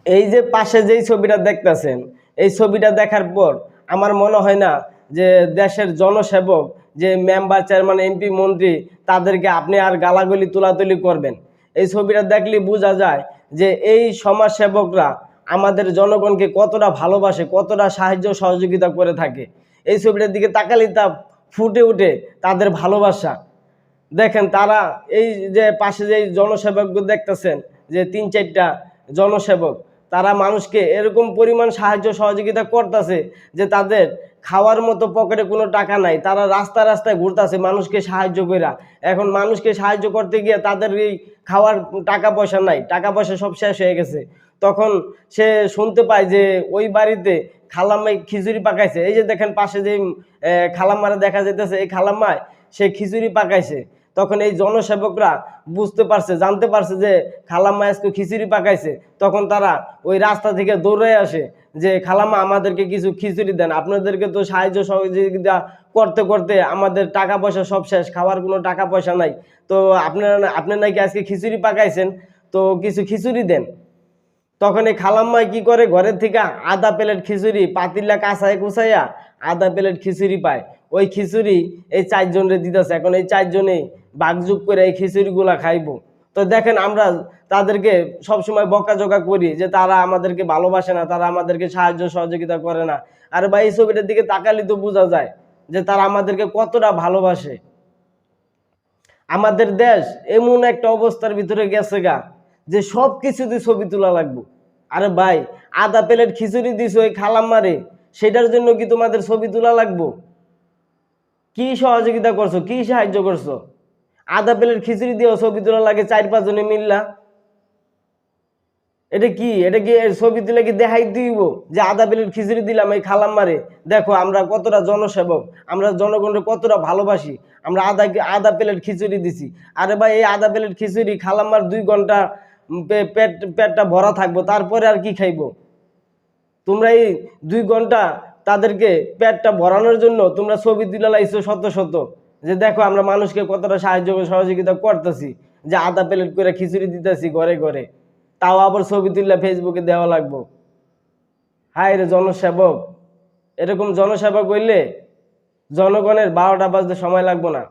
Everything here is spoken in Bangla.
এই যে পাশে যেই ছবিটা দেখতেছেন, এই ছবিটা দেখার পর আমার মনে হয় না যে দেশের জনসেবক, যে মেম্বার, চেয়ারম্যান, এমপি, মন্ত্রী, তাদেরকে আপনি আর গালাগালি তুলাতুলি করবেন। এই ছবিটা দেখলে বোঝা যায় যে এই সমাজসেবকরা আমাদের জনগণকে কতটা ভালোবাসে, কতটা সাহায্য সহযোগিতা করে থাকে। এই ছবিটার দিকে তাকালে তা ফুটে উঠে তাদের ভালোবাসা। দেখেন তারা এই যে পাশে যে জনসেবকগুলো দেখতেছেন, যে 3-4টা জনসেবক, তারা মানুষকে এরকম পরিমাণ সাহায্য সহযোগিতা করতেছে যে তাদের খাওয়ার মতো পকেটে কোনো টাকা নাই, তারা রাস্তায় রাস্তায় ঘুরতেছে মানুষকে সাহায্য কইরা। এখন মানুষকে সাহায্য করতে গিয়ে তাদের এই খাওয়ার টাকা পয়সা নাই, টাকা পয়সা সব শেষ হয়ে গেছে। তখন সে শুনতে পায় যে ওই বাড়িতে খালাম্মাই খিচুড়ি পাকাইছে। এই যে দেখেন পাশে যে খালাম্মারা দেখা যাইতেছে, এই খালাম্মায় সে খিচুড়ি পাকাইছে। তখন এই জনসেবকরা বুঝতে পারছে, জানতে পারছে যে খালাম্মা আজকে খিচুড়ি পাকাইছে। তখন তারা ওই রাস্তা থেকে দৌড়ে আসে যে খালাম্মা আমাদেরকে কিছু খিচুড়ি দেন, আপনাদেরকে তো সাহায্য সহযোগিতা করতে করতে আমাদের টাকা পয়সা সব শেষ, খাওয়ার কোনো টাকা পয়সা নাই। তো আপনার নাকি আজকে খিচুড়ি পাকাইছেন, তো কিছু খিচুড়ি দেন। তখন এই খালাম্মাই কি করে, ঘরের থেকে আধা প্লেট খিচুড়ি পাতিলা কাঁচায় কুচাইয়া আধা প্লেট খিচুড়ি পায়। ওই খিচুড়ি এই 4জনরে দিতেছে। এখন এই 4জনেই বাগযুগ করে এই খিচুড়িগুলা খাইবো। তো দেখেন আমরা তাদেরকে সবসময় বকাঝকা করি যে তারা আমাদেরকে ভালোবাসে না, তারা আমাদেরকে সাহায্য সহযোগিতা করে না। আর ভাই এই ছবিটার দিকে তাকালে তো বোঝা যায় যে তারা আমাদেরকে কতটা ভালোবাসে। আমাদের দেশ এমন একটা অবস্থার ভিতরে গেছে গা যে সব কিছুতে ছবি তোলা লাগবে। আরে ভাই, আধা প্লেট খিচুড়ি দিছো ওই খালাম্মারে, সেটার জন্য কি তোমাদের ছবি তোলা লাগবো? কি সহযোগিতা করছো, কি সাহায্য করছো? আধা প্লেট খিচুড়ি দিয়েও ছবি তোলা লাগে 4-5 জনে মিললা? এটা কি, এটা কি ছবি তুলে কি দেখাই দিব যে আধা প্লেট খিচুড়ি দিলাম এই খালাম্মারে, দেখো আমরা কতটা জনসেবক, আমরা জনগণের কতটা ভালোবাসি, আমরা আধা প্লেট খিচুড়ি দিছি। আরে ভাই, এই আধা প্লেট খিচুড়ি খালাম্মার 2 ঘন্টা পেটটা ভরা থাকবো, তারপরে আর কি খাইবো? তোমরা এই 2 ঘন্টা তাদেরকে পেটটা ভরানোর জন্য তোমরা ছবি তুলে লাইছো শত শত, যে দেখো আমরা মানুষকে কতটা সাহায্য সহযোগিতা করতেছি, যে আধা প্লেট করে খিচুড়ি দিতেছি ঘরে ঘরে, তাও আবার ছবি তুললে ফেসবুকে দেওয়া লাগবো। হায় রে জনসেবক, এরকম জনসেবক হইলে জনগণের 12টা বাজতে সময় লাগবো না।